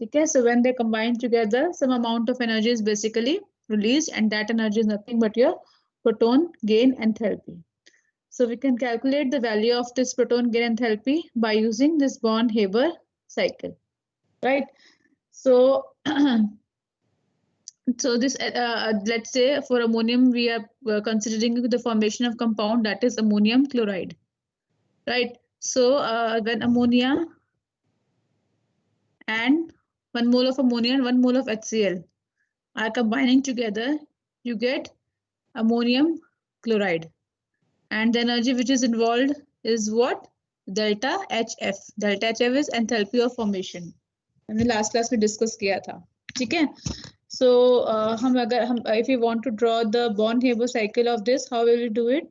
ठीक है. So when they combine together, some amount of energy is basically released, and that energy is nothing but your proton gain enthalpy. So we can calculate the value of this proton gain enthalpy by using this Born-Haber cycle, right? So so this let's say for ammonium we are considering the formation of compound that is ammonium chloride, right? So when ammonia and 1 mole of ammonia and 1 mole of HCl are combining together, you get ammonium chloride, and the energy which is involved is what? Delta HF. Delta HF is enthalpy of formation. हमने last class में discuss किया था, ठीक है. So if we want to draw the Born-Haber cycle of this, how will we do it?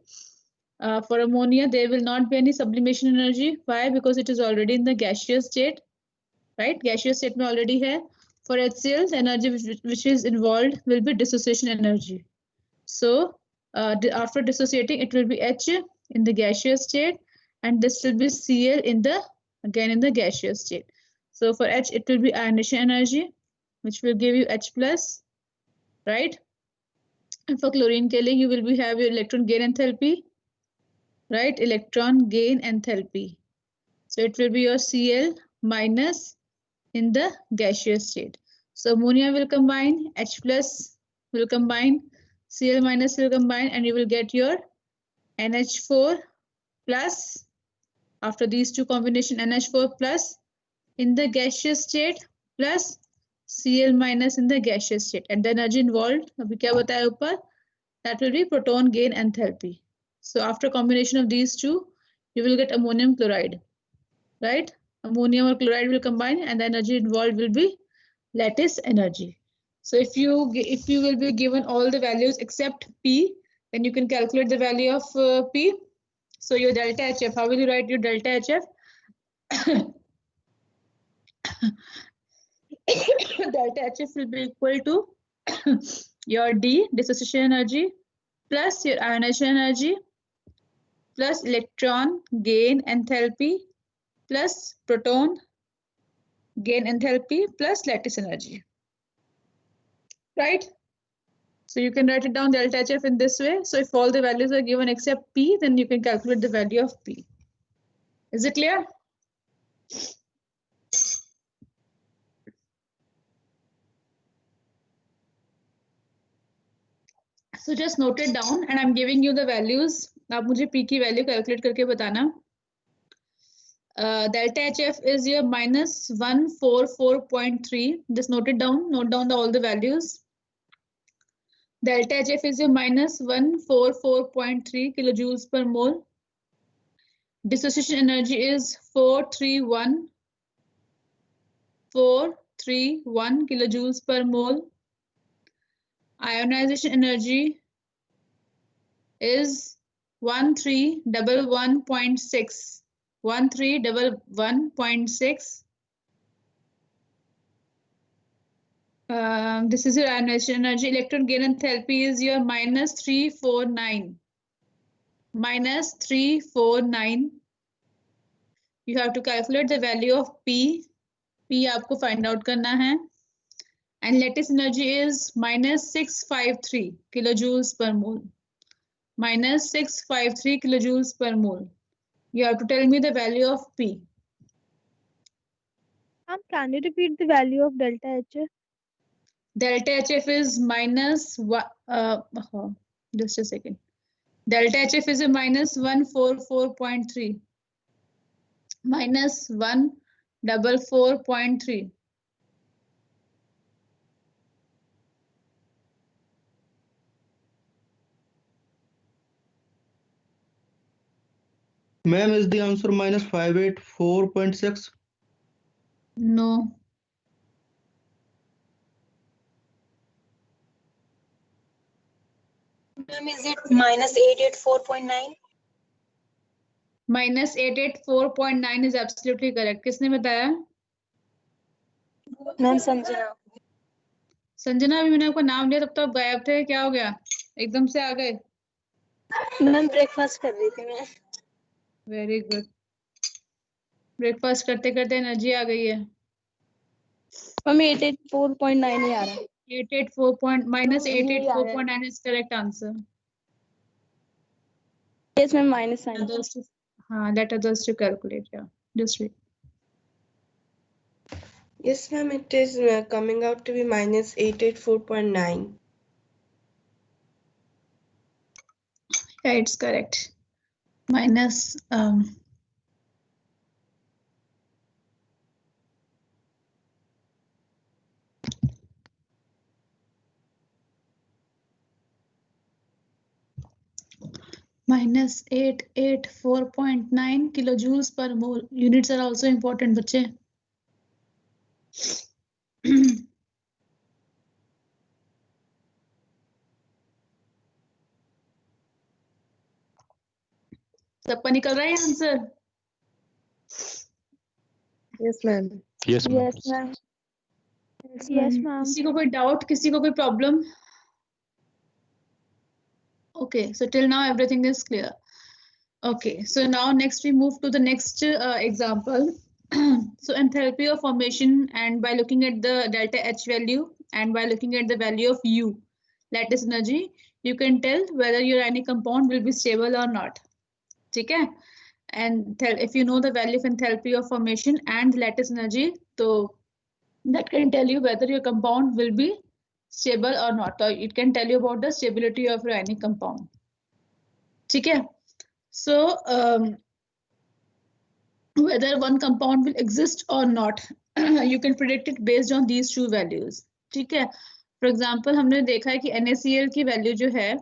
For ammonia there will not be any sublimation energy. Why? Because it is already in the gaseous state, right? Gaseous state में already है. For HCl, the energy which is involved will be dissociation energy. So after dissociating, it will be H in the gaseous state, and this will be Cl again in the gaseous state. So for H, it will be ionization energy, which will give you H plus, right? And for chlorine के लिए, you will be have your electron gain enthalpy, right? Electron gain enthalpy. So it will be your Cl minus in the gaseous state. So ammonia will combine, H plus will combine, Cl minus will combine, and you will get your NH4 plus. After these two combination, NH4 plus in the gaseous state plus Cl minus in the gaseous state, and the energy involved अभी क्या बताया ऊपर? That will be proton gain enthalpy. So after combination of these two, you will get ammonium chloride, right? Ammonium or chloride will combine, and the energy involved will be lattice energy. So if you will be given all the values except P, then you can calculate the value of P. So your delta HF, how will you write your delta HF? Delta HF will be equal to your D, dissociation energy, plus your ionization energy, plus electron gain enthalpy, plus proton gain enthalpy, plus lattice energy, right? So you can write it down delta HF in this way. So if all the values are given except P, then you can calculate the value of P. Is it clear? So just note it down, and I'm giving you the values. आप मुझे P की value calculate करके बताना. Delta HF is your minus 144.3. Just note it down. Note down all the values. Delta HF is your minus 144.3 kilojoules per mole. Dissociation energy is 431 kilojoules per mole. Ionization energy is 1311.6. 1311.6. This is your ionization energy. Electron gain enthalpy is your minus 349. Minus 349. You have to calculate the value of P. P आपको find out करना है. And lattice energy is minus 653 kilojoules per mole. Minus 653 kilojoules per mole. You have to tell me the value of P. Can you repeat the value of delta HF? Delta HF is minus just a second. Delta HF is a minus 144.3. Minus 144.3. Ma'am, is the answer minus 584.6? No. Ma'am, is it minus 884.9? Minus 884.9 is absolutely correct. किसने बताया? Ma'am, Sanjana. Sanjana, अभी मैंने आपका नाम लिया तब तो आप गायब थे. क्या हो गया? एकदम से आ गए. मैम ब्रेकफास्ट कर रही थी मैं. Very good. ब्रेकफास्ट करते करते एनर्जी आ गई है. मैम 884.9 ही आ रहा है। 884 point minus यही आ रहा है। 884.9 is correct answer. Yes ma'am minus sign. Others to, let others to calculate. Yeah, just wait. Yes, ma'am, it is coming out to be minus 884.9. Yeah, it's correct. Minus minus 884.9 kilojoules per mole. Units are also important, बच्चे. सबका निकल रहा है answer? Yes, ma'am. Yes, ma'am. Yes ma'am. Yes ma'am. किसी को कोई doubt, किसी को कोई problem? Okay, so till now everything is clear. Okay, so now next we move to the next example. So enthalpy of formation, and by looking at the delta H value and by looking at the value of U, lattice energy, you can tell whether your ionic compound will be stable or not. ठीक है? And if you know the value of enthalpy of formation and lattice energy, so that can tell you whether your compound will be stable or not, or it can tell you about the stability of your ionic compound. ठीक है? So whether one compound will exist or not, you can predict it based on these two values. ठीक है? For example, हमने देखा है कि NaCl की value जो है,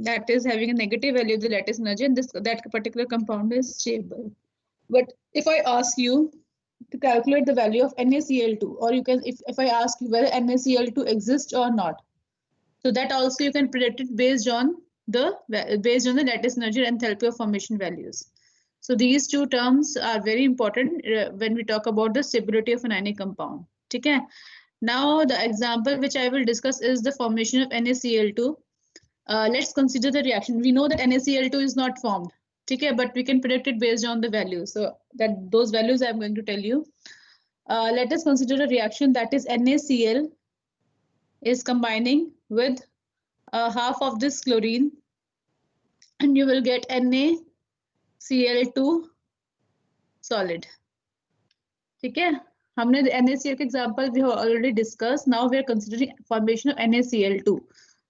that is having a negative value of the lattice energy, and that particular compound is stable. But if I ask you to calculate the value of NaCl2, or you can, if I ask you whether NaCl2 exists or not, so that also you can predict it based on the lattice energy and enthalpy of formation values. So these two terms are very important when we talk about the stability of an ionic compound. Okay. Now the example which I will discuss is the formation of NaCl2. Let's consider the reaction. We know that NaCl2 is not formed. Okay, but we can predict it based on the values. So that those values I'm going to tell you. Let us consider a reaction that is NaCl is combining with half of this chlorine, and you will get NaCl2 solid. ठीक है? हमने NaCl के example we have already discussed. Now we are considering formation of NaCl2.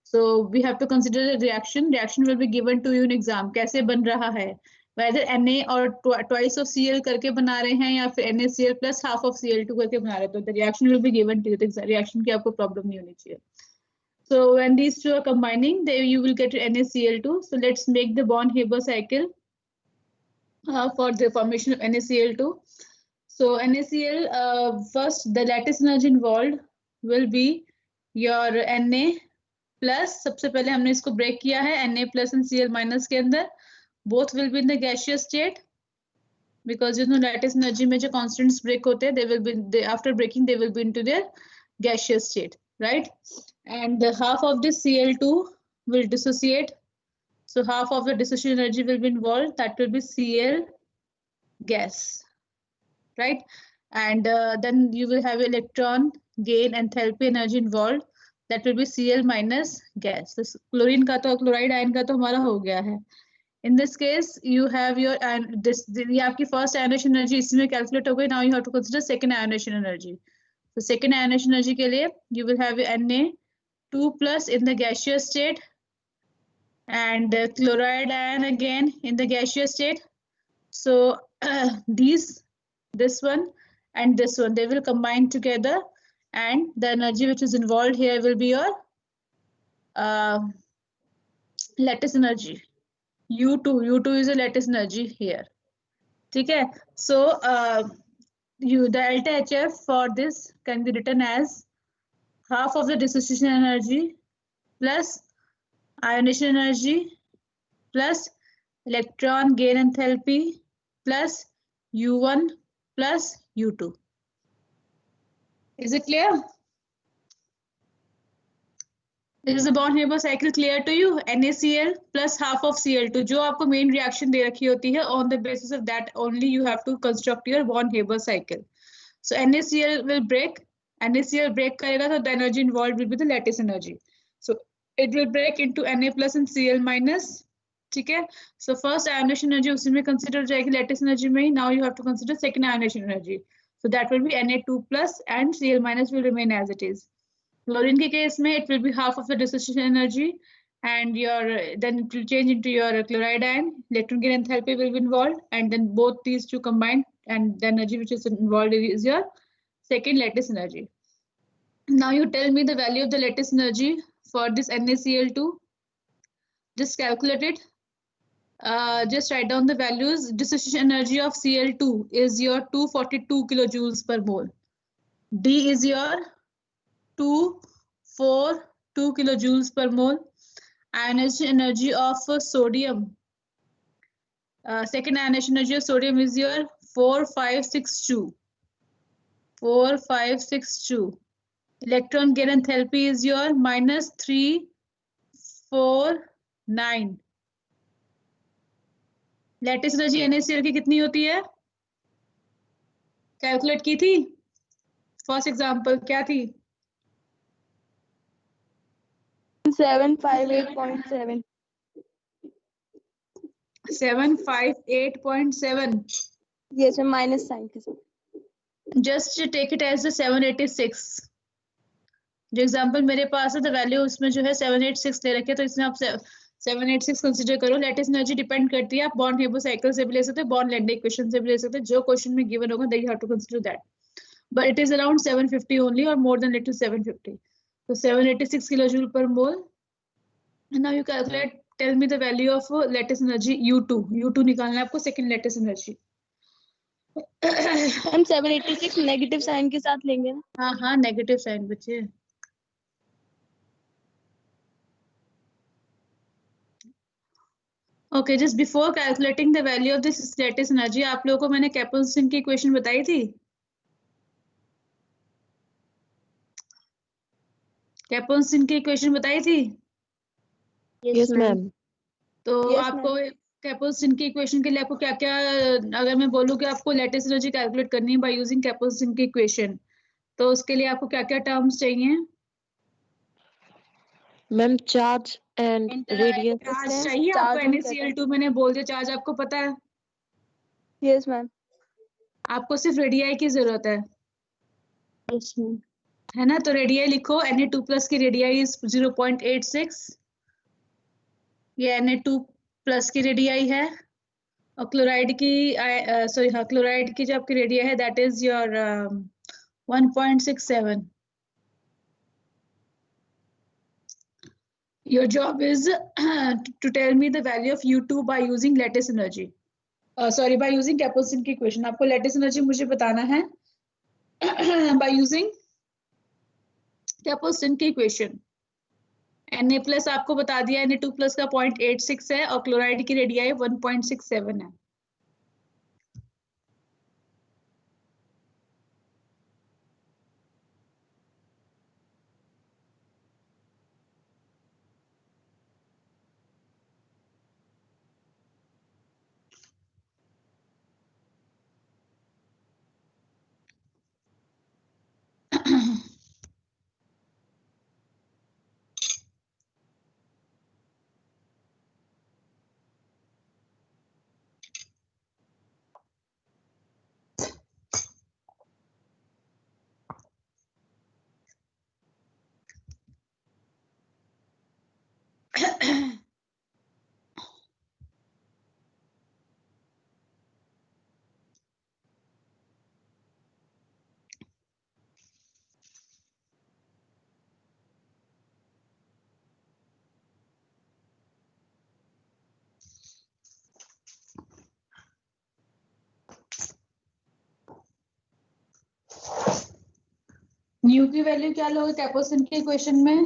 So we have to consider the reaction. Reaction will be given to you in exam. कैसे बन रहा है? Whether Na और twice of Cl करके बना रहे हैं या फिर NaCl plus half of Cl2 करके बना रहे हैं, तो the reaction will be given to you. Reaction की आपको problem नहीं होनी चाहिए. So when these two are combining, you will get NaCl2. So let's make the Born-Haber cycle for the formation of NaCl2. So NaCl, first the lattice energy involved will be your Na plus, सबसे पहले हमने इसको break किया है Na plus and Cl minus के अंदर. Both will be in the gaseous state because you know lattice energy में जो constants break होते हैं, they will be after breaking they will be into their gaseous state, right? And the half of this Cl2 will dissociate. So half of the dissociation energy will be involved. That will be Cl gas, right? And then you will have electron gain enthalpy energy involved. That will be Cl minus gas. This chlorine का तो chloride ion का तो हमारा हो गया है. In this case, you have your ये आपकी first ionization energy इसमें calculate हो गई. Now you have to consider second ionization energy. So second ionization energy के लिए you will have Na2 plus in the gaseous state and chloride ion again in the gaseous state. So this one and this one, they will combine together, and the energy which is involved here will be your lattice energy. U2 is a lattice energy here. Okay, so the delta HF for this can be written as half of the dissociation energy plus ionization energy plus electron gain enthalpy plus U1 plus U2. Is it clear? Is the Born-Haber cycle clear to you? NaCl plus half of Cl2, जो आपको main reaction दे रखी होती है, on the basis of that only you have to construct your Born-Haber cycle. So NaCl will break NaCl break करेगा तो the energy involved will be the lattice energy. So it will break into Na plus and Cl minus. ठीक है. So first ionization energy उसी में consider हो जाएगी lattice energy में ही. Now you have to consider second ionization energy. So that will be Na2 plus and Cl minus will remain as it is. Chlorine के case में it will be half of the dissociation energy, and then it will change into your chloride ion. Electron gain enthalpy will be involved, and then both these two combined, and the energy which is involved is your second lattice energy. Now you tell me the value of the lattice energy for this NaCl2. Just calculate it. Just write down the values. Dissociation energy of Cl2 is your 242 kilojoules per mole. D is your 242 kilojoules per mole. Ionization energy of sodium. Second ionization energy of sodium is your 4562. 4562. Electron gain enthalpy is your -349. Lattice energy NaCl की कितनी होती है? Calculate की थी? First example क्या थी? 758.7. 758.7. Yes, sir, minus sign के साथ. Just take it as the 786. जो एग्जांपल मेरे पास है, द वैल्यू उसमें जो है 786 ले रखे हैं, तो इसमें आप 786 कंसीडर करो. लैटिस एनर्जी डिपेंड करती है, आप बॉन्ड हेबो साइकिल से भी ले सकते हैं, बॉन्ड लैंडिंग इक्वेशन से भी ले सकते हैं. जो क्वेश्चन में गिवन होगा you have to consider that, but it is around 750 only और more than little 750. So 786 kilojoule per mole. And now you calculate, tell me the value of lattice energy U2. U2 निकालना है आपको, second lattice energy. हम 786 negative sign के साथ लेंगे ना? हाँ, नेगेटिव साइन बच्चे. Okay, just before calculating the value of this lattice energy, आप लोगों को मैंने कैपेसिटी की इक्वेशन बताई थी. कैपेसिटी की इक्वेशन बताई थी? Yes, ma'am. तो Yes, आपको कैपेसिटी की इक्वेशन के लिए आपको क्या क्या, अगर मैं बोलूँ कि आपको लेटिस एनर्जी कैलकुलेट करनी है बाय यूजिंग कैपेसिटी की इक्वेशन, तो उसके लिए आपको क्या क्या टर्म्स चाहिए? Ma'am charge and radius. Charge चाहिए आपको. NaCl2 मैंने बोल दिया, चार्ज आपको पता है. Yes, ma'am. आपको सिर्फ रेडियाई की जरूरत है, Yes, ma'am. है ना? तो रेडियाई लिखो. Na2 प्लस की रेडियाई इज 0.86. ये Na2 प्लस की रेडियाई है. और क्लोराइड की क्लोराइड की जो आपकी रेडियाई है that is your 1.67. Your job is to tell me the value of U2 by using lattice energy. By using capacity की equation. आपको lattice energy मुझे बताना है by using capacity की equation. Na plus आपको बता दिया, Na2 plus का 0.86 है और क्लोराइड की रेडियाई 1.67 है. न्यू की वैल्यू क्या लोगे कैपेसिटी के इक्वेशन में?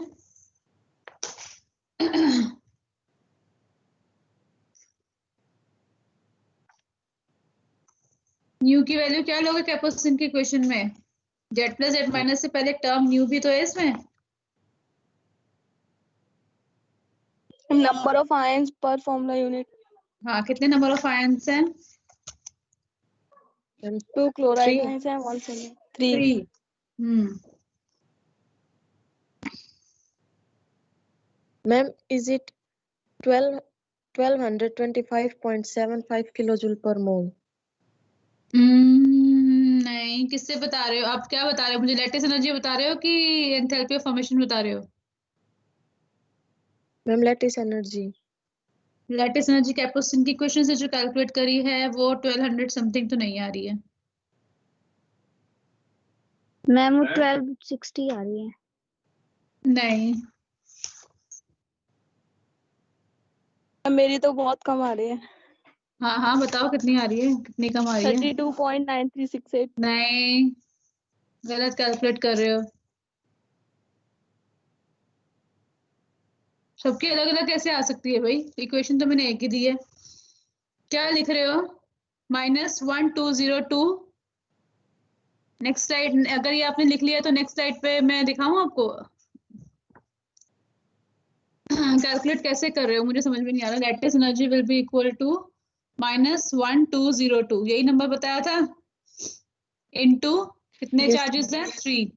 न्यू की वैल्यू क्या लोगे कैपेसिटी के इक्वेशन में? जेड प्लस जेड माइनस से पहले टर्म न्यू भी तो है इसमें. Number of ions per formula unit. हाँ, कितने नंबर ऑफ आयंस हैं? 2 chloride Three. ions and 1 solid. 3. 3. Ma'am, is it 1225.75 kilojoule per mole? नहीं, किससे बता रहे हो आप? क्या बता रहे हो मुझे? लैटिस एनर्जी बता रहे हो कि एंथैल्पी ऑफ फॉर्मेशन बता रहे हो? Ma'am, lattice energy. Lattice energy Capuchin की इक्वेशन से जो कैलकुलेट करी है वो 1200 समथिंग तो नहीं आ रही है। मैम वो 1260 आ रही है। नहीं, मेरी तो बहुत कम आ रही है। हाँ हाँ बताओ कितनी आ रही है, कितनी कम आ रही है? 32.9368। नहीं, गलत कैलकुलेट कर रहे हो। सबकी अलग अलग कैसे आ सकती है भाई? इक्वेशन तो मैंने एक ही दी है। क्या लिख रहे हो? -1202। नेक्स्ट स्लाइड, अगर ये आपने लिख लिया तो नेक्स्ट स्लाइड पे मैं दिखाऊं आपको कैलकुलेट कैसे कर रहे हो, मुझे समझ में नहीं आ रहा। Lattice energy will be equal to -1202, यही नंबर बताया था, इनटू कितने Yes. चार्जेस हैं? 3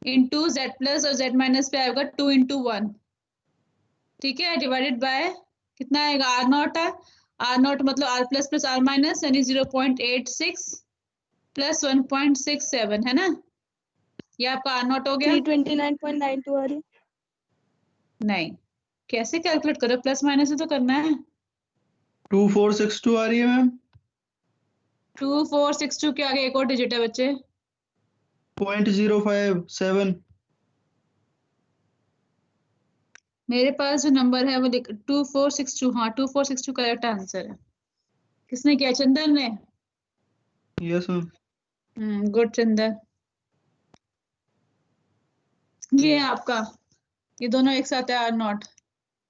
इंटू Z प्लस और Z माइनस पे आएगा 2 × 1, ठीक है, डिवाइडेड बाय कितना आएगा? R0 है, R0 मतलब R plus plus R minus यानी 0.86 प्लस 1.67 है ना, ये आपका R0 हो गया। 329.92 आ रही है। नहीं, कैसे कैलकुलेट करो? प्लस माइनस से तो करना है। 2462 आ रही है मैम। 2462 के आगे एक और डिजिट है बच्चे। 0.057। मेरे पास जो नंबर है वो 2462, हाँ 2462 करेक्ट आंसर है। किसने किया? चंदन ने। Yes ma'am. गुड चंदन। ये है आपका, ये दोनों एक साथ है R0,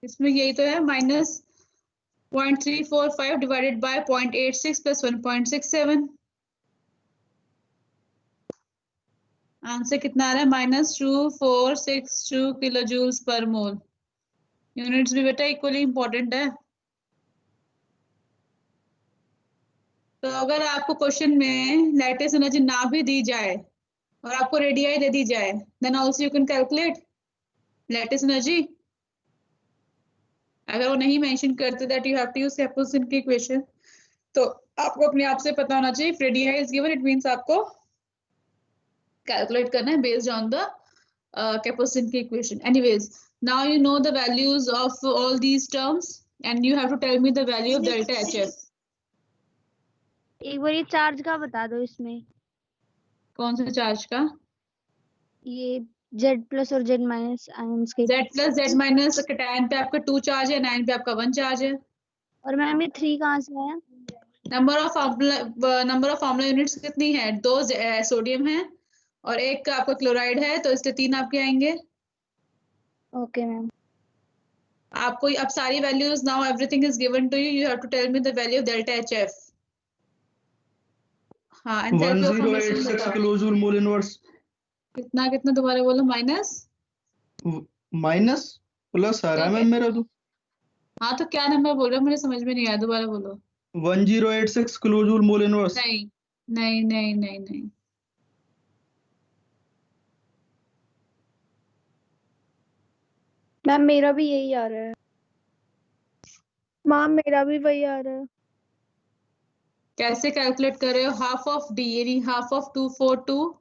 इसमें यही तो है -0.345 डिवाइडेड बाय 0.86 प्लस 1.67। आंसर कितना आ रहा है? -2462 किलो जूल्स पर मोल। यूनिट्स भी बेटा इक्वली इंपॉर्टेंट है। तो अगर आपको क्वेश्चन में लैटिस एनर्जी ना भी दी जाए और आपको रेडियाई दे दी जाए, then also you can calculate lattice energy. अगर वो नहीं मेंशन करते that you have to use Kapustinskii की इक्वेशन, तो आपको अपने आप से पता होना चाहिए, if radii is given it means आपको कैलकुलेट करना है बेस्ड ऑन द कैपुचिन की equation. Anyways, now you know the values of all these terms and you have to tell me the value of delta HF। एक बार ये charge का बता दो इसमें। कौन से चार्ज का? ये Z प्लस और Z माइनस आयंस के। Z plus Z minus cation पे आपका 2 चार्ज है, नाइन पे आपका 1 चार्ज है। और मैम ये 3 कहाँ से आया? नंबर ऑफ फॉर्मूला यूनिट्स कितनी है? 2 सोडियम है और एक का आपका क्लोराइड है, तो इसलिए 3 आपके आएंगे। Okay ma'am. आपको अब सारी values, now everything is given to you, you have to tell me the value of delta HF। हाँ, एंथैल्पी ऑफ फॉर्मेशन 1086 बताओ। Kilojoule mole inverse. कितना कितना दोबारा बोलो? माइनस माइनस प्लस आ रहा है तो मैम मेरा तो। हाँ, तो क्या नंबर बोल रहे हो? मुझे समझ में नहीं आया, दोबारा बोलो। 1086 किलोजूल मोल इनवर्स। नहीं नहीं नहीं नहीं नहीं, मैम मेरा भी यही आ रहा है। मैम मेरा भी वही आ रहा है। कैसे कैलकुलेट कर रहे हो? हाफ ऑफ D यानी हाफ ऑफ 242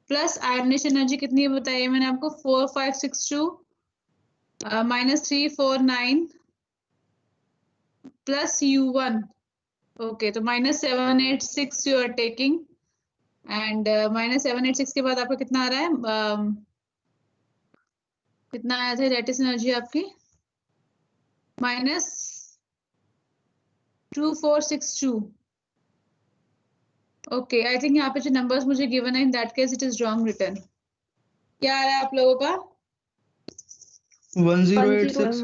प्लस आयनिश एनर्जी कितनी है बताइए मैंने आपको? 4562 -349 प्लस U1। ओके, तो -786 यू आर टेकिंग एंड -786 के बाद आपका कितना आ रहा है? कितना आया था लैटिस एनर्जी आपकी? -2462। ओके, आई थिंक यहाँ पे जो नंबर्स मुझे गिवन है, इन that case it is wrong return. क्या आ रहा है आप लोगों का? 1086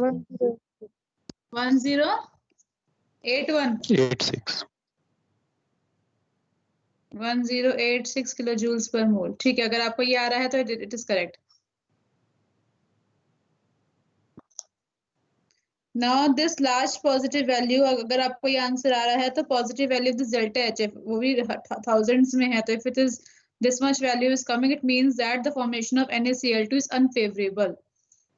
1081 86 1086 किलो जूल्स पर मोल। ठीक है, अगर आपको ये आ रहा है तो it is correct. Now this large positive value, अगर आपको ये आंसर आ रहा है तो positive value this delta HF वो भी थाउजेंड्स में है, तो if it is this much value is coming, it means that the formation of NaCl2 is unfavorable.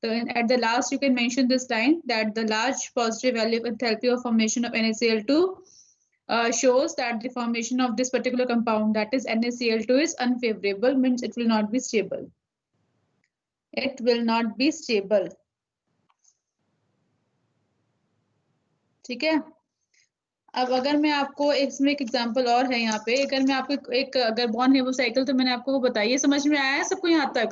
Then at the last, you can mention this line that the large positive value of enthalpy of formation of NaCl2 shows that the formation of this particular compound, that is NaCl2, is unfavorable, means it will not be stable. It will not be stable. ठीक है. अब अगर मैं आपको इसमें एक example और है यहाँ पे, अगर मैं आपको एक अगर बॉन्ड हेबो साइकिल, तो मैंने आपको वो बताइए, समझ में आया है सबको यहाँ तक?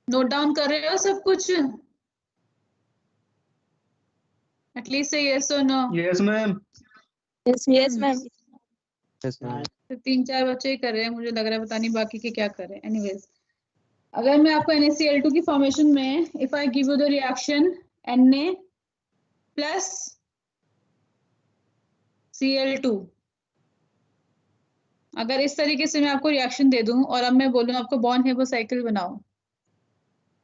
नोट डाउन कर रहे हो सब कुछ? एटलीस्ट यस और no. Yes, ma'am. Yes, ma'am. Yes, ma'am. तो 3-4 बच्चे ही कर रहे हैं, मुझे लग रहा है, पता नहीं बाकी के क्या कर रहे हैं. एनीवेज, अगर मैं आपको NaCl2 की फॉर्मेशन में if I give you the reaction Na plus Cl2, अगर इस तरीके से मैं आपको रिएक्शन दे दूं और अब मैं बोलूं आपको बॉन्ड हेबो साइकिल बनाओ,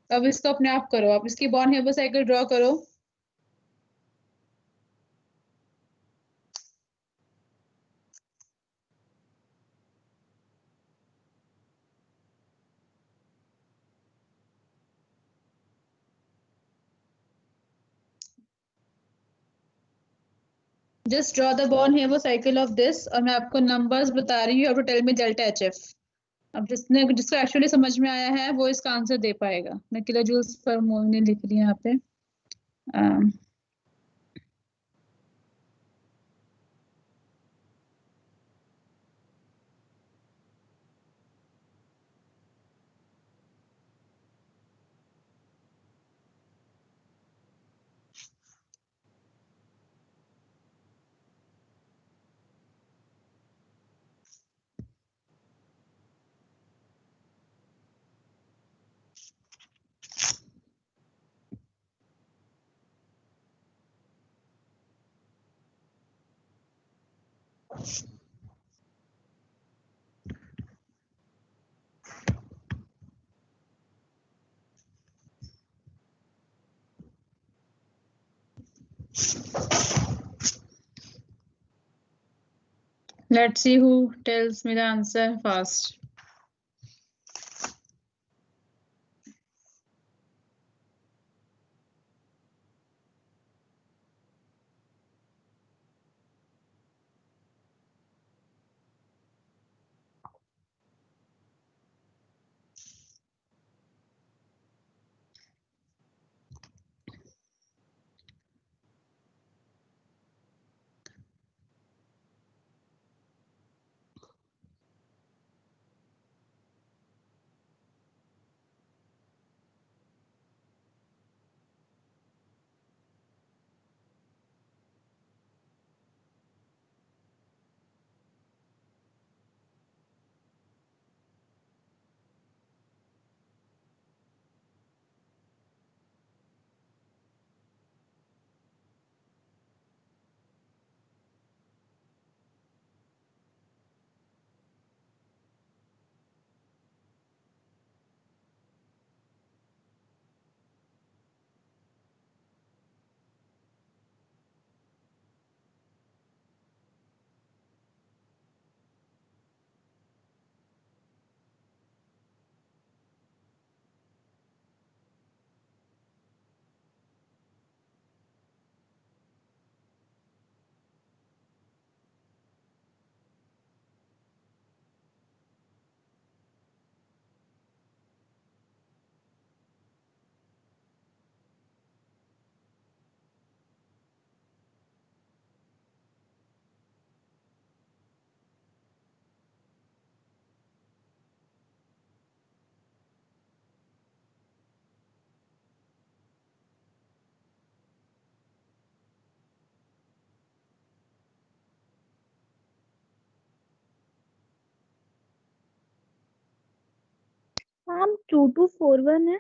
अब इसको अपने आप करो, आप इसकी बॉन्ड हेबो साइकिल ड्रॉ करो. Just draw the bond हेबो साइकिल of this, और मैं आपको नंबर्स बता रही हूँ. You have to tell me delta HF. अब जिसको एक्चुअली समझ में आया है वो इसका आंसर दे पाएगा. मैं किलो जूल्स पर मोल ने लिख लिया यहाँ पे. Let's see who tells me the answer fast. Ma'am 2241 है.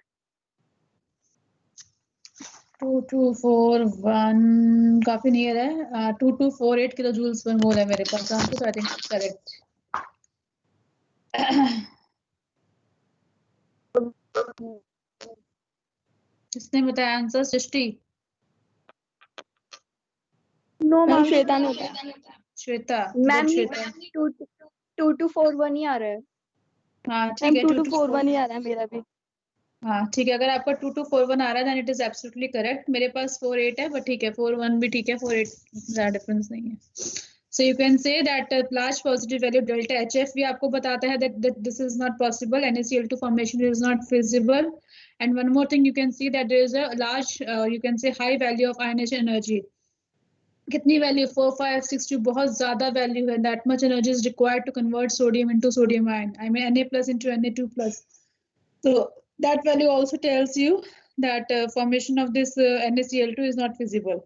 2241 काफी नियर है. 2248 किलो जूल्स पर मोल है मेरे पास. Answer I think correct. किसने बताया answer? Srishti. No ma'am, Shweta ने बताया। श्वेता. मैम श्वेता. 2241 ही आ रहा है. हाँ ठीक मैम है. 2241 ही आ रहा है मेरा भी. हाँ ठीक है, अगर आपका 2241 आ रहा है then it is absolutely correct. मेरे पास 48 है, बट ठीक है 41 भी ठीक है, 48 ज्यादा डिफरेंस नहीं है। So you can say that large positive value delta HF भी आपको बताता है that this is not possible, NaCl2 formation is not feasible. And one more thing you can see that there is a large you can say high value of ionization energy. कितनी value 4562, बहुत ज्यादा value है। That much energy is required to convert sodium into sodium ion, I mean Na+ into Na2+. So that value also tells you that formation of this NaCl2 is not feasible.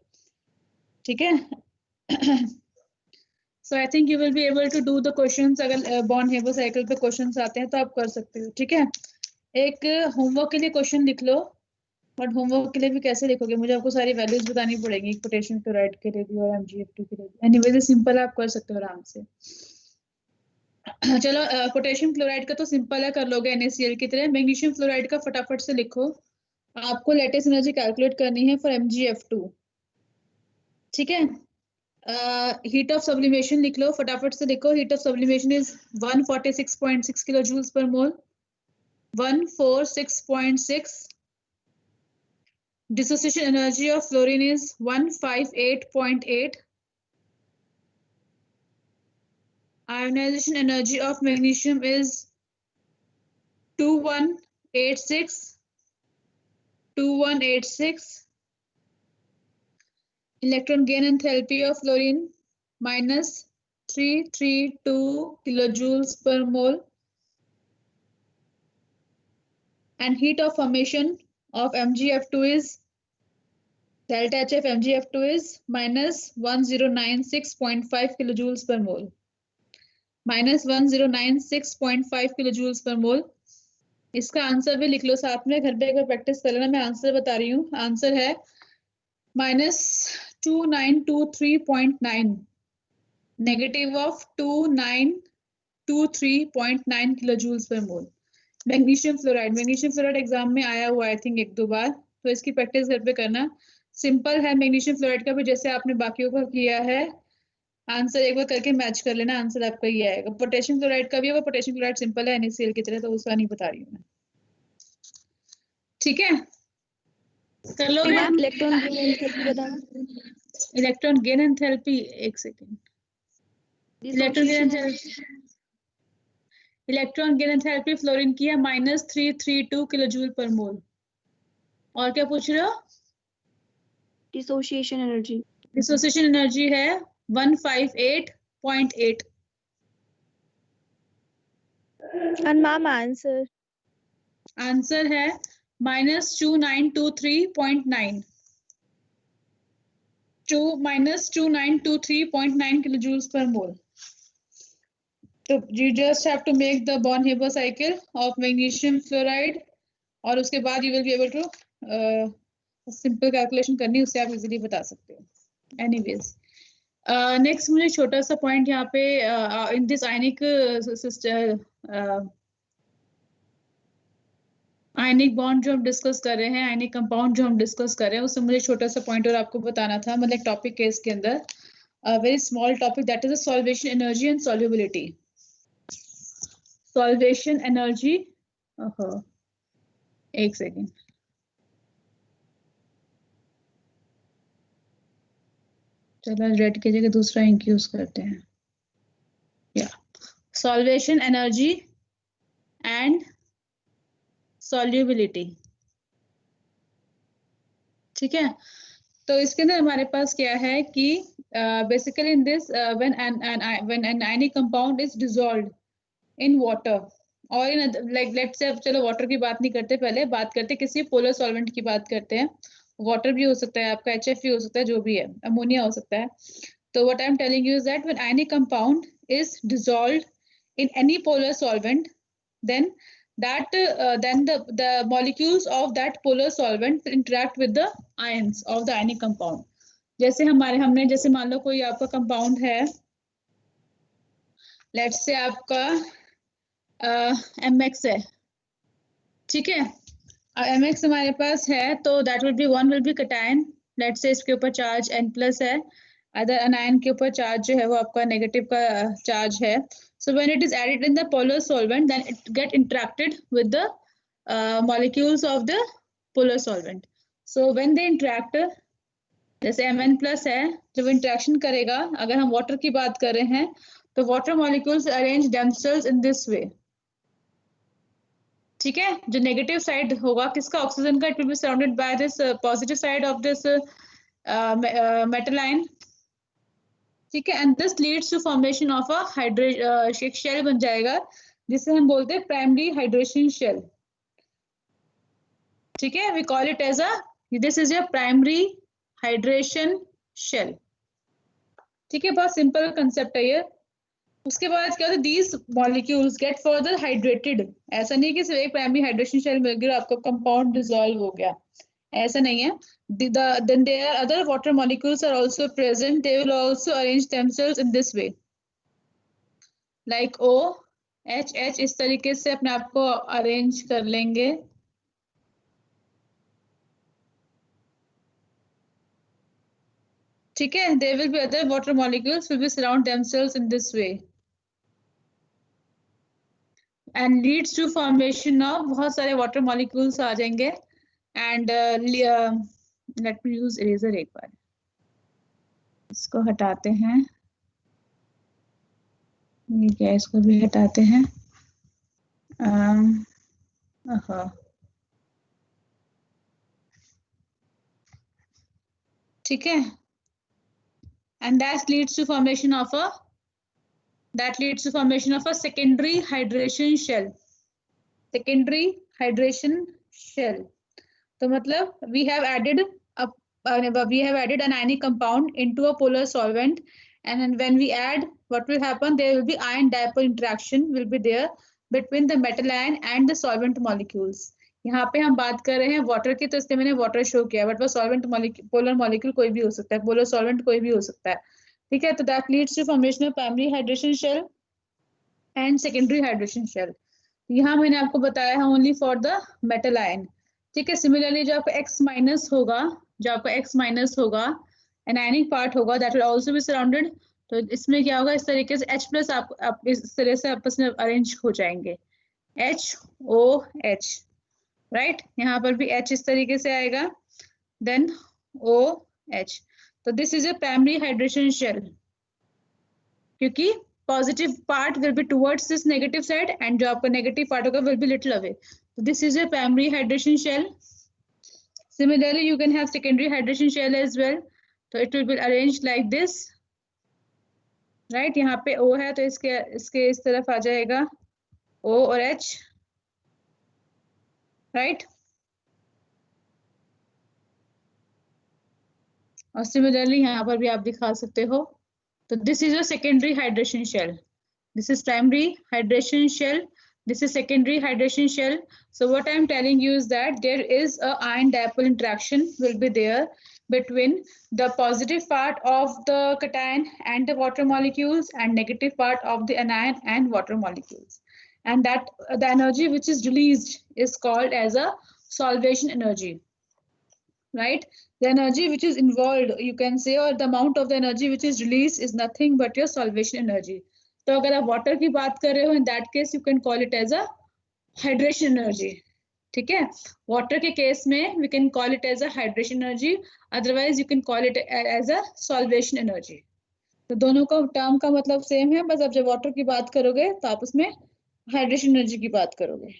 ठीक है? So I think you will be able to do the questions. अगर bond हेबो cycle पे questions आते हैं तो आप कर सकते हो। ठीक है, एक होमवर्क के लिए क्वेश्चन लिख लो, बट होमवर्क के लिए भी कैसे लिखोगे, मुझे आपको सारी वैल्यूज बतानी पड़ेगी, पोटेशियम क्लोराइड के लिए भी और MgF2 के लिए भी। एनीवेज सिंपल आप कर सकते हो आराम से। चलो पोटेशियम क्लोराइड का तो सिंपल है, कर लोगे NaCl की तरह। मैग्नीशियम फ्लोराइड का फटाफट से लिखो, आपको लेटेस्ट एनर्जी कैलकुलेट करनी है फॉर MgF2। ठीक है, हीट ऑफ सब्लिमेशन लिख लो, फटाफट से लिखो। Heat of sublimation is 146.6 kilo joules per mole, 146.6। Dissociation energy of fluorine is 158.8. Ionization energy of magnesium is 2186. Electron gain enthalpy of fluorine minus 332 kilojoules per mole. And heat of formation of MgF2 is delta HF MgF2 is minus 1096.5 kilojoules per mole. minus 1096.5 kilojoules per mole. इसका answer भी लिख लो साथ में, घर पे एक बार practice कर लेना। मैं आंसर बता रही हूँ, आंसर है minus 2923.9, negative of 2923.9 kilojoules per mole. Magnesium fluoride exam में आया हुआ आई थिंक 1-2 बार, तो इसकी प्रैक्टिस घर पे करना। सिंपल है मैग्नीशियम फ्लोराइड का भी, जैसे आपने बाकियों का किया है। आंसर एक बार करके मैच कर लेना, आंसर आपका ये आएगा। पोटेशियम क्लोराइड का भी होगा, पोटेशियम क्लोराइड सिंपल है NaCl की तरह, तो उसका नहीं बता रही हूँ मैं। ठीक है, कर लोगे? इलेक्ट्रॉन गेन एंथैल्पी बताना। इलेक्ट्रॉन गेन एंथैल्पी, एक second. Electron gain enthalpy fluorine की है minus 332 किलोजूल पर मोल। और क्या पूछ रहे हो? डिसोसिएशन एनर्जी है 158.8। and ma'am आंसर है minus 2923.9 minus 2923.9 kilojoules per mole. So you just have to make the Born-Haber cycle of magnesium fluoride, और उसके बाद you will be able to simple calculation करनी, उससे आप easily बता सकते हो। Anyways, next मुझे छोटा सा point यहाँ पे in this ionic ionic bond जो हम डिस्कस कर रहे हैं, आयनिक कंपाउंड जो हम डिस्कस कर रहे हैं, उससे मुझे छोटा सा पॉइंट और आपको बताना था, मतलब टॉपिक के इसके अंदर very small topic, that is solvation energy and solubility. Solvation energy, एक सेकेंड, चलो रेड की जगह दूसरा इंक यूज करते हैं। या सॉल्वेशन एनर्जी एंड सॉल्युबिलिटी। ठीक है, तो इसके अंदर हमारे पास क्या है कि basically in this when an ionic compound is dissolved in water or in like let's say, चलो वाटर की बात नहीं करते, पहले बात करते किसी पोलर सॉल्वेंट की बात करते हैं। वाटर भी हो सकता है आपका, HF भी हो सकता है, जो भी है, अमोनिया हो सकता है। तो what I am telling you is that when ionic compound is dissolved in any polar solvent, then the molecules of that polar solvent interact with the ions of the ionic compound. जैसे हमने जैसे मान लो कोई आपका compound है, let's say आपका MX है, ठीक है, MX हमारे पास है, तो that will be one will be cation, let's say इसके ऊपर चार्ज N+ है, अदर अनायन के ऊपर चार्ज जो है वो आपका नेगेटिव का चार्ज है। So when it is added in the polar solvent, then it get interacted with the molecules of the polar solvent. So when they interact, जैसे Mn plus है, जब interaction करेगा, अगर हम water की बात कर रहे हैं, तो water molecules arrange themselves in this way. ठीक है, जो नेगेटिव साइड होगा किसका, ऑक्सीजन का, it will be surrounded by this positive side of this metal ion. ठीक है, and this leads to formation of a hydration shell बन जाएगा, जिसे हम बोलते हैं प्राइमरी हाइड्रेशन शेल. ठीक है, we call it as a, this is a primary hydration shell. ठीक है, बहुत सिंपल कंसेप्ट है ये. उसके बाद क्या होता है, these molecules get further hydrated. ऐसा नहीं कि सिर्फ एक प्राइमरी हाइड्रेशन शेल मिल गया आपको कंपाउंड डिसॉल्व हो गया, ऐसा नहीं है. Then there are other water molecules are also present. They will also arrange themselves in this way, like O, H, H. इस तरीके से अपने आप को अरेंज कर लेंगे. ठीक है, there will be other water molecules will be surround themselves in this way and leads to formation of बहुत सारे water molecules आ जाएंगे. And let me use eraser एक बार, इसको हटाते हैं, ये क्या, इसको भी हटाते हैं. ठीक है, and that leads to formation of a secondary hydration shell. Secondary hydration shell. तो मतलब we have added an ionic compound into a polar solvent, and then when we add, what will happen? There will be ion dipole interaction will be there between the metal ion and the solvent molecules. यहाँ पे हम बात कर रहे हैं water की, तो इसलिए मैंने वाटर शो किया, बट वो सॉल्वेंट पोलर मॉलिक्यूल कोई भी हो सकता है, पोलर सॉल्वेंट कोई भी हो सकता है. ठीक है, तो that leads to formation of primary hydration shell and secondary hydration shell. यहाँ मैंने आपको बताया है only for the metal ion. ठीक है, सिमिलरली जो आपका X माइनस होगा, एन आयनिक पार्ट होगा, that will also be surrounded. तो इसमें क्या होगा, इस तरीके से H प्लस आप इस तरह से आपस में अरेंज हो जाएंगे, HOH. राइट, यहाँ पर भी H इस तरीके से आएगा, देन OH. तो this is a primary hydration shell, क्योंकि positive part will be towards this negative side and जो आपका नेगेटिव पार्ट होगा will be little away. So this is a primary hydration shell. Similarly, you can have secondary hydration shell as well. So it will be arranged like this. Right? यहाँ पे O है, तो इसके इस तरफ आ जाएगा O और H. Right? और similarly यहाँ पर भी आप दिखा सकते हो. तो this is a secondary hydration shell. This is primary hydration shell. This is secondary hydration shell. So what I am telling you is that there is a ion dipole interaction will be there between the positive part of the cation and the water molecules and negative part of the anion and water molecules. And that the energy which is released is called as a solvation energy. Right? The energy which is involved, you can say, or the amount of the energy which is released is nothing but your solvation energy. तो अगर आप water की बात कर रहे हो, in that case you can call it as a hydration energy. ठीक है, वाटर के केस में we can call it as a hydration energy, otherwise you can call it as a solvation energy. तो दोनों का टर्म का मतलब same है, बस आप जब वाटर की बात करोगे तो आप उसमें हाइड्रेशन एनर्जी की बात करोगे.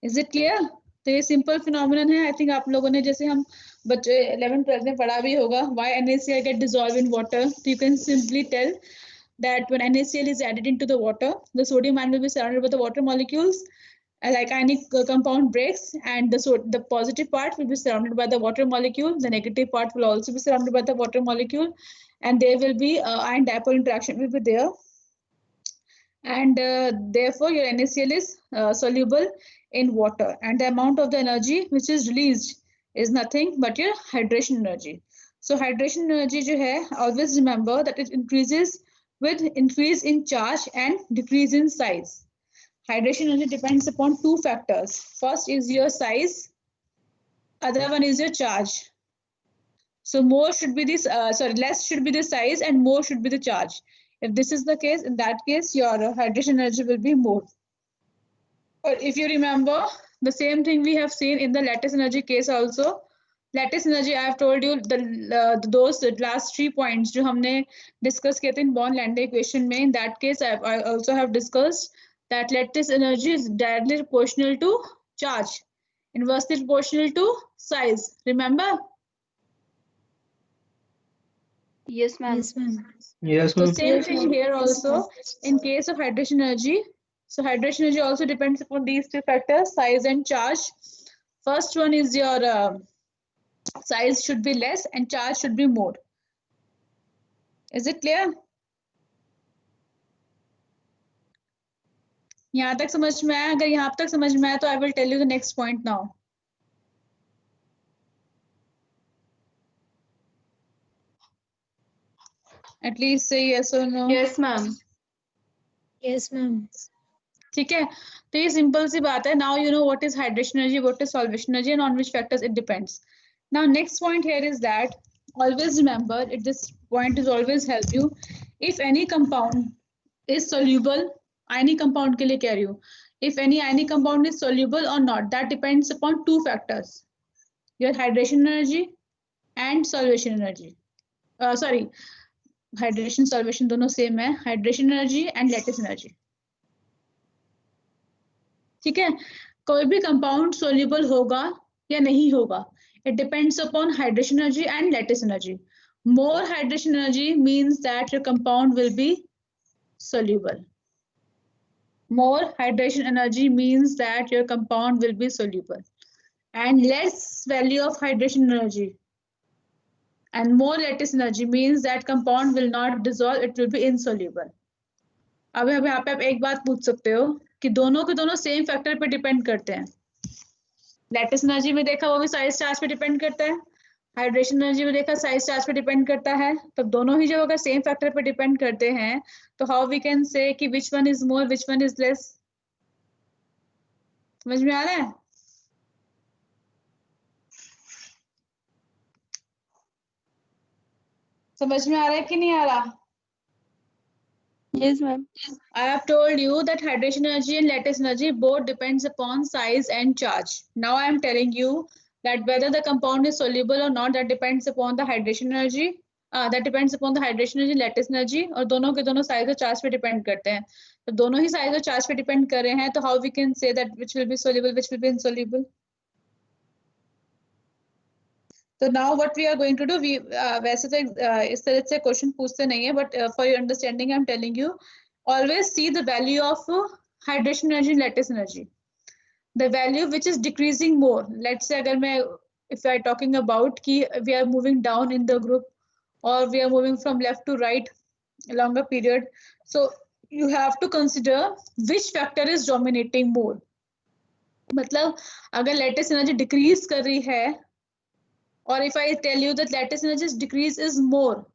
Is it clear? तो ये सिंपल फिनोमिनन है. आई थिंक आप लोगों ने, जैसे हम बच्चे 11th-12th में पढ़ा भी होगा, why NaCl get dissolved in water. So you can simply tell that when NaCl is added into the water, the sodium ion will be surrounded by the water molecules, like ionic compound breaks, and the positive part will be surrounded by the water molecule, the negative part will also be surrounded by the water molecule, and there will be ion dipole interaction will be there, and therefore your NaCl is soluble in water, and the amount of the energy which is released is nothing but your hydration energy. So hydration energy jo hai, always remember that it increases with increase in charge and decrease in size. Hydration energy depends upon two factors. First is your size, other one is your charge. So more should be this, less should be the size and more should be the charge. If this is the case, in that case, your hydration energy will be more. Or if you remember, the same thing we have seen in the lattice energy case also. Lattice energy, I have told you those last 3 points जो हमने discuss किए थे in Born-Lande equation में. In that case, I also have discussed that lattice energy is directly proportional to charge, inversely proportional to size. Remember? Yes, ma'am. Yes, So ma'am. same thing here also in case of hydration energy. So hydration energy also depends upon these two factors, size and charge. First one is your size should be less and charge should be more. Is it clear? यहाँ तक समझ में आया? अगर यहाँ तक समझ में आया तो I will tell you the next point now. At least say yes or no. Yes, ma'am. Yes, ma'am. ठीक है, तो ये सिंपल सी बात है. Now you know what is hydration energy, what is solvation energy, and on which factors it depends. Now next point here is that always remember, this point is always help you. If any compound is soluble, ionic compound के लिए कह रही हूँ. If any ionic compound is soluble or not, that depends upon two factors: your hydration energy and solvation energy. Sorry, hydration solvation दोनों same है. Hydration energy and lattice energy. ठीक है, कोई भी कंपाउंड सोल्यूबल होगा या नहीं होगा, it depends upon hydration energy and lattice energy. More hydration energy means that your compound will be soluble. More hydration energy means that your compound will be soluble. And less value of hydration energy and more lattice energy means that compound will not dissolve, it will be insoluble. अब यहाँ पे आप एक बात पूछ सकते हो कि दोनों के दोनों सेम फैक्टर पे डिपेंड करते हैं. लैटिस एनर्जी में देखा वो भी साइज चार्ज पे डिपेंड करता है. हाइड्रेशन एनर्जी में देखा साइज चार्ज पे डिपेंड करता है. तो दोनों ही जब अगर सेम फैक्टर पे डिपेंड करते हैं तो हाउ वी कैन से कि which one is more which one is less. समझ में आ रहा है? समझ में आ रहा है कि नहीं आ रहा? Yes, ma'am. I have told you that hydration energy and lattice energy both depends upon size and charge. Now I am telling you that whether the compound is soluble or not, that depends upon the hydration energy. That depends upon the hydration energy, lattice energy, और दोनों के दोनों size और charge पे depend करते हैं. तो दोनों ही size और charge पे depend कर रहे हैं, तो how we can say that which will be soluble, which will be insoluble? So now what we are going to do, we वैसे तो इस तरह से क्वेश्चन पूछते नहीं है, but for your understanding I am telling you, always see the value of hydration energy and lattice energy. The value which is decreasing more. Let's say अगर मैं if we are talking about कि we are moving down in the group or we are moving from left to right along a period, so you have to consider which factor is dominating more. मतलब अगर lattice energy decrease कर रही है, or if I tell you that lattice energy decrease is more,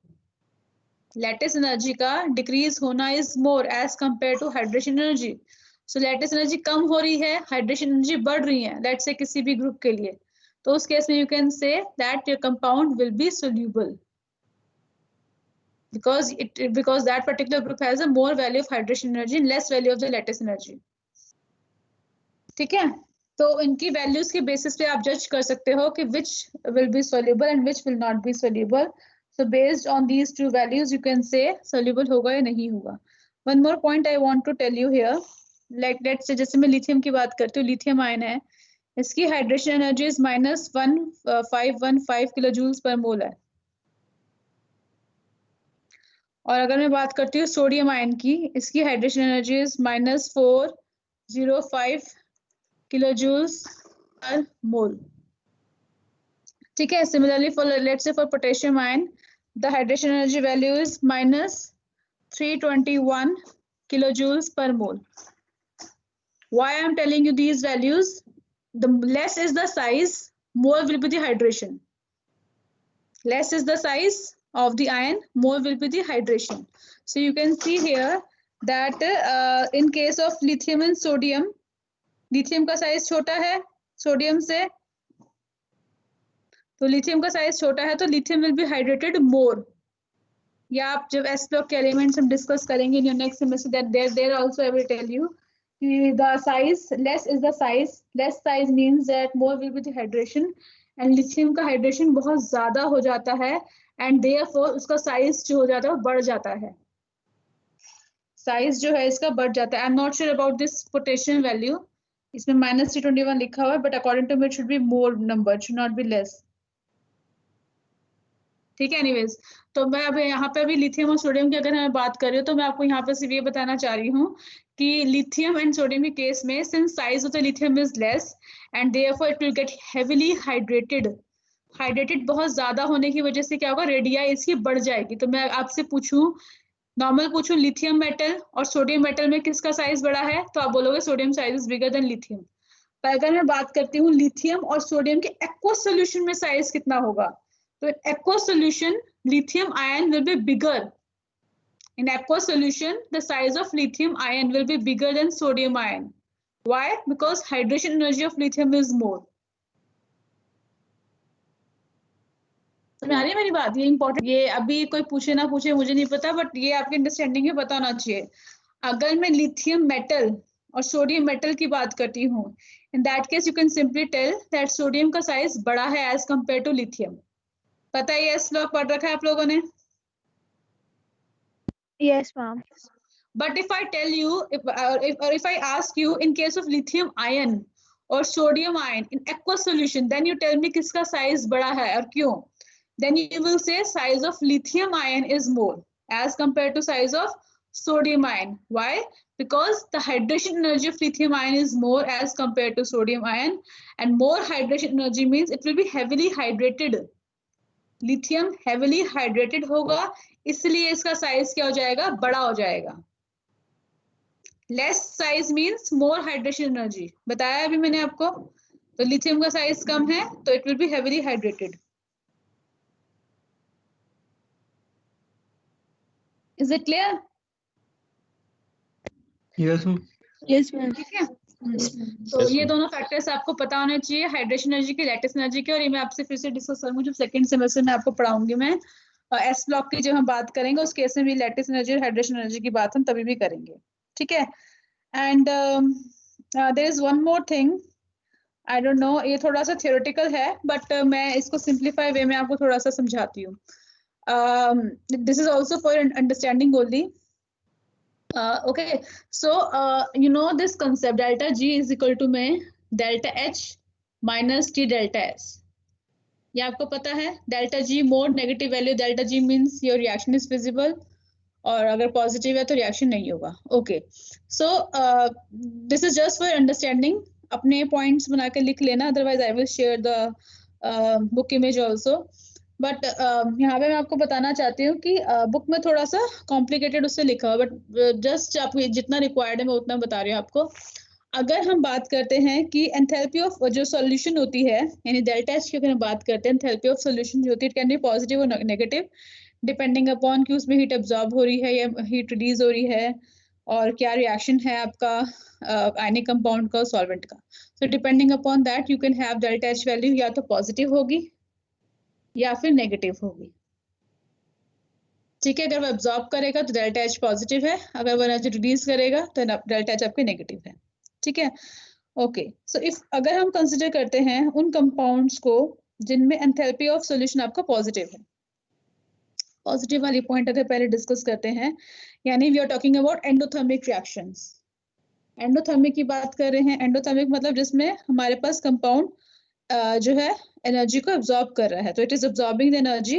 lattice energy का decrease होना is more as compared to hydration energy. So lattice energy कम हो रही है, hydration energy बढ़ रही है. Let's say किसी भी group के लिए, तो उस केस में you can say that your compound will be soluble because that particular group has a more value of hydration energy and less value of the lattice energy. ठीक है, तो इनकी वैल्यूज के बेसिस पे आप जज कर सकते हो कि which will be soluble and which will not be soluble. So based on these two values, you can say soluble होगा या नहीं होगा. One more point I want to tell you here, like let's say जैसे मैं lithium की बात करती हूँ, लिथियम आयन है, इसकी hydration energy is -1515 kilo joules per mole है. और अगर मैं बात करती हूँ सोडियम आयन की, इसकी hydration energy is -405 kilo joules per mole. ठीक है, similarly for let's say for potassium ion, the hydration energy value is -321 kilojoules per mole. Why I am telling you these values? The less is the size, more will be the hydration. Less is the size of the ion, more will be the hydration. So you can see here that in case of lithium and sodium, lithium का size छोटा है sodium से, तो lithium का size छोटा है तो lithium will be hydrated more. या आप जब s block के elements हम discuss करेंगे in your next semester, that there also I will tell you the size less is the size, less size means that more will be the hydration, and lithium का hydration बहुत ज्यादा हो जाता है and therefore उसका size जो हो जाता है वो बढ़ जाता है, साइज जो है इसका बढ़ जाता है. I am not sure about this potassium value, इसमें -321 लिखा हुआ है, but according to me it should be more number, should not be less. ठीक है. एनीवेज, तो मैं अब यहाँ पे अभी लिथियम और सोडियम की अगर मैं बात कर रही हूँ तो मैं आपको यहाँ पे सिर्फ ये बताना चाह रही हूँ कि लिथियम एंड सोडियम के केस में since size of the lithium is less and therefore it will get heavily hydrated. Hydrated बहुत ज्यादा होने की वजह से क्या होगा, रेडियाई इसकी बढ़ जाएगी. तो मैं आपसे पूछूं, नॉर्मल पूछूं, लिथियम मेटल और सोडियम मेटल में किसका साइज बड़ा है, तो आप बोलोगे sodium size is bigger than lithium. पर अगर मैं बात करती हूँ लिथियम और सोडियम के एक्वस सोल्यूशन में साइज कितना होगा, तो in aqueous solution lithium ion will be bigger. In aqueous solution the size of lithium ion will be bigger than sodium ion. Why? Because hydration energy of lithium is more. समझ आ रही है मेरी बात? ये important, ये अभी कोई पूछे ना पूछे मुझे नहीं पता, बट ये आपके अंडरस्टैंडिंग में पता होना चाहिए. अगर मैं लिथियम मेटल और सोडियम मेटल की बात करती हूँ, in that case you can simply tell that sodium का साइज बड़ा है as compared to lithium. पता है ये श्लोक पढ़ रखा है आप लोगों ने? Yes, ma'am. But if I tell you, if I ask you in case of lithium ion or sodium ion in aqueous solution, then you tell me किसका size बड़ा है और क्यों? Then you will say size of lithium ion is more as compared to size of sodium ion. Why? Because the hydration energy of lithium ion is more as compared to sodium ion, and more hydration energy means it will be heavily hydrated. Lithium heavily hydrated होगा, इसलिए इसका size क्या हो जाएगा, बड़ा हो जाएगा. Less size means more hydration energy, बताया अभी मैंने आपको. तो लिथियम का साइज कम है तो it will B heavily hydrated. Is it clear? Yes, ma'am. Yes, ma'am. ठीक है. तो ये दोनों फैक्टर्स आपको पता होने चाहिए, हाइड्रेशन एनर्जी के, लैटिस एनर्जी के. और ये मैं आपसे फिर से डिस्कस करूंगी जब सेकंड सेमेस्टर में आपको पढ़ाऊंगी मैं. एस ब्लॉक की जब हम बात करेंगे उस केस में भी लैटिस एनर्जी और हाइड्रेशन एनर्जी की बात हम तभी भी करेंगे. ठीक है. And there is one more thing, I don't know, ये थोड़ा सा थियोरेटिकल है बट मैं इसको सिंप्लीफाई वे में आपको थोड़ा सा समझाती हूँ. This is also for understanding only. Okay, so you know this concept delta G is equal to में delta H minus T delta S. ये आपको पता है. delta G more negative value, delta G means your reaction is visible, और अगर positive है तो reaction नहीं होगा. Okay, so this is just for understanding. अपने पॉइंट्स बना के लिख लेना, otherwise I will share the book image also. But यहाँ पे मैं आपको बताना चाहती हूँ कि बुक में थोड़ा सा कॉम्प्लिकेटेड उससे लिखा हुआ, बट जस्ट आप जितना रिक्वायर्ड है मैं उतना बता रही हूँ आपको. अगर हम बात करते हैं कि एंथैल्पी ऑफ जो सॉल्यूशन होती है, यानी डेल्टा एच की अगर हम बात करते हैं, एंथैल्पी ऑफ सॉल्यूशन जो होती है, इट कैन बी पॉजिटिव और नेगेटिव डिपेंडिंग अपॉन कि उसमें हीट एब्जॉर्ब हो रही है या हीट रिलीज हो रही है, और क्या रिएक्शन है आपका आयनिक कंपाउंड का और सॉल्वेंट का. So depending upon that you can have delta H value या तो पॉजिटिव होगी या फिर नेगेटिव होगी. ठीक है. अगर वो एब्जॉर्ब करेगा तो डेल्टा एच पॉजिटिव है, अगर वो एनर्जी रिलीज करेगा तो डेल्टा एच आपके नेगेटिव है. ठीक है. ओके, सो इफ अगर हम कंसिडर करते हैं उन कंपाउंड्स को जिनमें एंथैल्पी ऑफ सॉल्यूशन आपका पॉजिटिव है, पॉजिटिव वाली पॉइंट अगर पहले डिस्कस करते हैं, यानी we are talking about endothermic reactions. Endothermic की बात कर रहे हैं. एंडोथर्मिक मतलब जिसमें हमारे पास कंपाउंड जो है एनर्जी को एब्जॉर्ब कर रहा है, तो it is absorbing the energy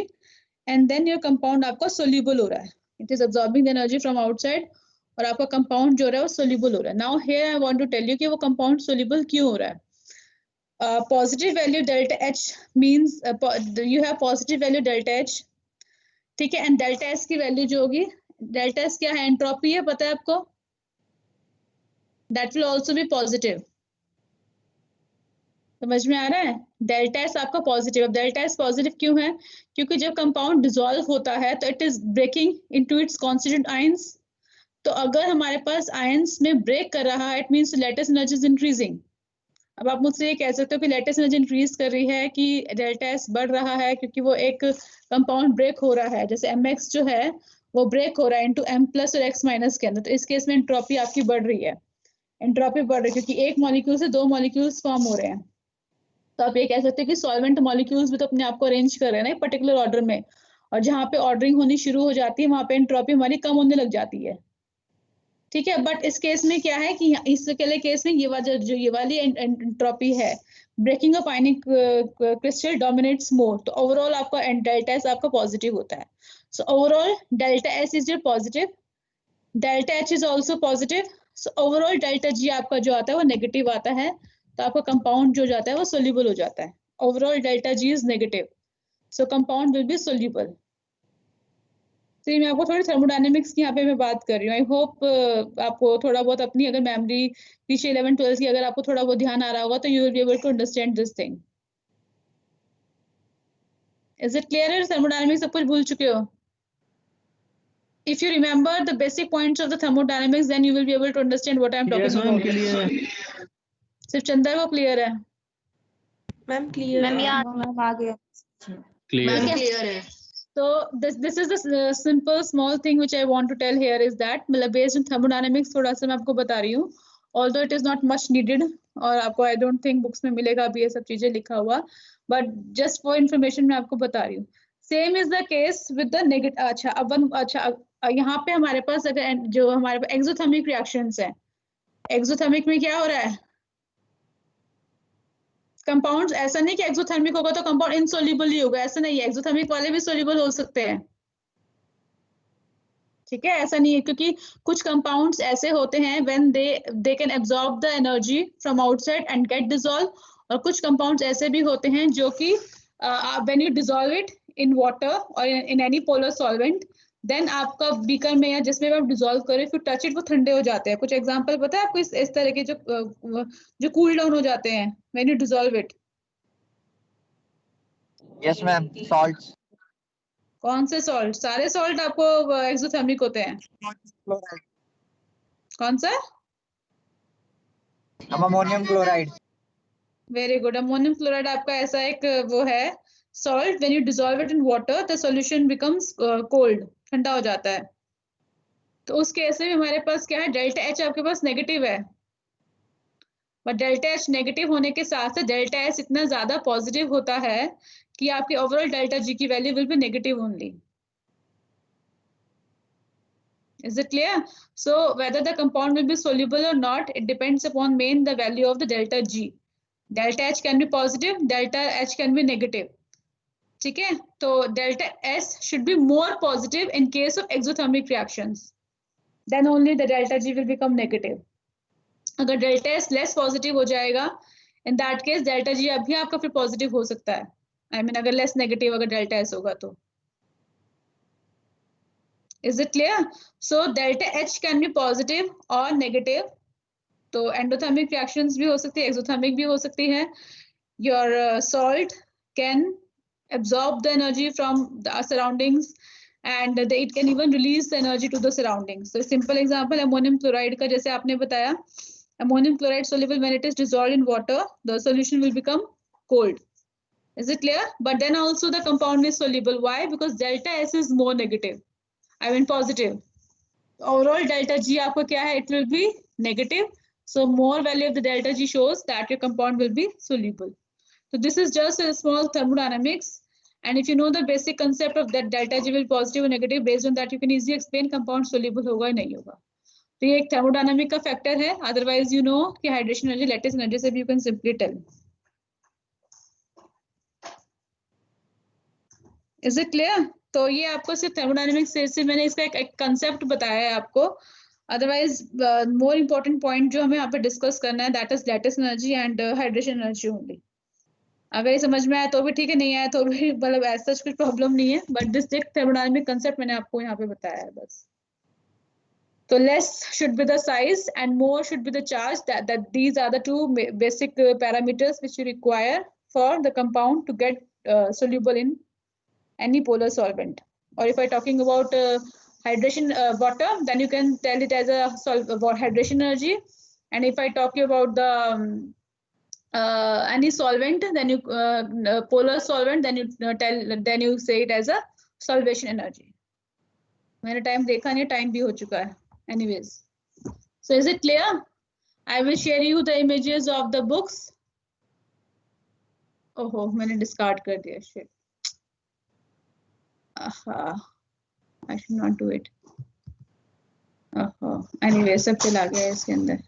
and then your compound आपका सोल्यूबल हो रहा है. It is absorbing the energy from outside और आपका कंपाउंड जो रहा है वो सोल्यूबल हो रहा है. Now here I want to tell you कि वो कंपाउंड सोल्यूबल क्यों हो रहा है. Positive value delta H means you have positive value delta H. ठीक है. एंड डेल्टा एस की वैल्यू जो होगी, डेल्टा एस क्या है, एंट्रोपी है, पता है आपको. That will also be positive. समझ में आ रहा है? डेल्टा एस आपका पॉजिटिव. अब डेल्टा एस पॉजिटिव क्यों है? क्योंकि जब कंपाउंड डिसॉल्व होता है तो it is breaking into its constituent ions. तो अगर हमारे पास आयंस में ब्रेक कर रहा है, it means lattice energy is increasing. अब आप मुझसे ये कह सकते हो कि लैटिस एनर्जी इंक्रीज कर रही है कि डेल्टा एस बढ़ रहा है क्योंकि वो एक कंपाउंड ब्रेक हो रहा है, जैसे mx जो है वो ब्रेक हो रहा है इनटू m+ और x- के अंदर, तो इस केस में एंट्रोपी आपकी बढ़ रही है. एंट्रोपी बढ़ रही है क्योंकि एक मॉलिक्यूल से दो मॉलिक्यूल्स फॉर्म हो रहे हैं। तो आप ये कह सकते हैं कि सॉल्वेंट मॉलिक्यूल्स भी तो अपने आप को अरेंज कर रहे हैं ना पर्टिकुलर ऑर्डर में, और जहाँ पे ऑर्डरिंग होनी शुरू हो जाती है वहां पे एंट्रोपी हमारी कम होने लग जाती है। ठीक है, बट इस केस में क्या है कि इस अकेले केस में ये वाली एंट्रोपी है, ब्रेकिंग अप आयनिक क्रिस्टल डोमिनेट्स मोर, तो ओवरऑल आपका डेल्टा एस आपका पॉजिटिव होता है। So overall delta S is your positive, delta H is also positive, so overall delta G आपका जो आता है वो नेगेटिव आता है, तो आपका कंपाउंड जो जाता है वो सोल्यूबल हो जाता है। Overall delta G is negative, so compound will be soluble. तो मैं आपको थोड़ी थर्मोडायनेमिक्स की यहाँ पे मैं बात कर रही हूँ। आई होप आपको थोड़ा बहुत अपनी अगर मेमोरी पीछे 11-12 की अगर आपको थोड़ा बहुत ध्यान आ रहा होगा तो you will be able to understand this thing. Is it clear? Thermodynamics सब कुछ भूल चुके हो? If you remember the basic points of the thermodynamics, then you will be able to understand what I am talking Yes, ma'am, about. clear है। सिर्फ चंदा को clear है? मैम क्लियर मैम है। याद मैम आ गया। Clear है। क्लियर है। So this is the simple small thing which I want to tell here is that मतलब based on thermodynamics थोड़ा सा मैं आपको बता रही हूँ, although it is not much needed और आपको I don't think books में मिलेगा अभी ये सब चीजें लिखा हुआ, but just for information मैं आपको बता रही हूँ। Same is the case with the negative। अच्छा यहाँ पे हमारे पास अगर जो हमारे पास एक्सोथर्मिक रिएक्शंस है, एक्सोथर्मिक में क्या हो रहा है? कंपाउंड्स, ऐसा नहीं कि एक्सोथर्मिक होगा तो कंपाउंड इनसोल्यूबल ही होगा, ऐसा नहीं है, एक्सोथर्मिक वाले भी सोल्यूबल हो सकते हैं। ठीक है, ऐसा नहीं है, क्योंकि कुछ कंपाउंड्स ऐसे होते हैं when they can absorb the energy from outside and get dissolve, और कुछ कंपाउंड्स ऐसे भी होते हैं जो कि when you dissolve it in water or in any polar solvent, then आपका बीकर में या जिसमें आप डिसॉल्व करें फिर टच इट वो ठंडे हो जाते हैं। कुछ एग्जांपल पता है आपको इस तरह के जो कूल डाउन हो जाते हैं when you dissolve it? Yes ma'am, salts. कौन से सॉल्ट? सारे सॉल्ट आपको एक्सोथर्मिक होते हैं? कौन सा? Ammonium chloride. Very good. Ammonium chloride आपका ऐसा एक वो है salt, when you dissolve it in water the solution becomes cold, ठंडा हो जाता है। तो उस केस में हमारे पास क्या है, डेल्टा एच आपके पास नेगेटिव है, बट डेल्टा एच नेगेटिव होने के साथ साथ डेल्टा एस इतना ज्यादा पॉजिटिव होता है कि आपकी ओवरऑल डेल्टा जी की value will be negative only. Is it clear? So whether the compound will be soluble or not, it depends upon main the value of the delta G. Delta H can be positive, delta H can be negative. ठीक है, तो delta S should be more positive in case of exothermic reactions. Then only the delta G will become negative. अगर delta S less positive हो जाएगा, in that case delta G अभी आपका फिर positive हो सकता है। I mean अगर less negative अगर delta S होगा तो। Is it clear? So delta H can be positive or negative. तो endothermic reactions भी हो सकती है, exothermic भी हो सकती है। Your salt can absorb the energy from the surroundings and it can even release the energy to the surroundings. So simple example ammonium chloride का जैसे आपने बताया, ammonium chloride soluble when it is dissolved in water, the solution will become cold. Is it clear? But then also the compound is soluble. Why? Because delta S is more negative. I mean positive. Overall delta G आपको क्या है? It will be negative. So more value of the delta G shows that your compound will be soluble. So this is just a small thermodynamics. And if you know the basic concept of that delta G will be positive or negative, based on that you can easily explain compound soluble होगा या नहीं होगा. तो ये एक thermodynamic का factor है. Otherwise you know कि hydration energy, lattice energy से भी you can simply tell. Is it clear? तो ये आपको सिर्फ थर्मोडायनेमिक्स से मैंने इसका एक कंसेप्ट बताया है आपको। अदरवाइज मोर इम्पोर्टेंट पॉइंट जो हमें यहाँ पे डिस्कस करना है that is lattice energy and hydration energy only. अगर ये समझ में आया तो भी ठीक है, नहीं आया तो भी मतलब ऐसा कुछ प्रॉब्लम नहीं है, बट दिस थर्मोडायनेमिक कंसेप्ट मैंने आपको यहाँ पे बताया है बस। तो less should be the size and more should be the charge, that these are the two basic parameters which you require for the compound to get soluble in any polar solvent. Or if I'm talking about hydration water, then you can tell it as a hydration energy. And if I talk about the any solvent, then you polar solvent, then you say it as a solvation energy. मैंने time देखा नहीं, time भी हो चुका है. Anyways, so is it clear? I will share you the images of the books. ओहो मैंने discard कर दिया shit. I should not do it. ओहो एनीवे सब चला गया इसके अंदर.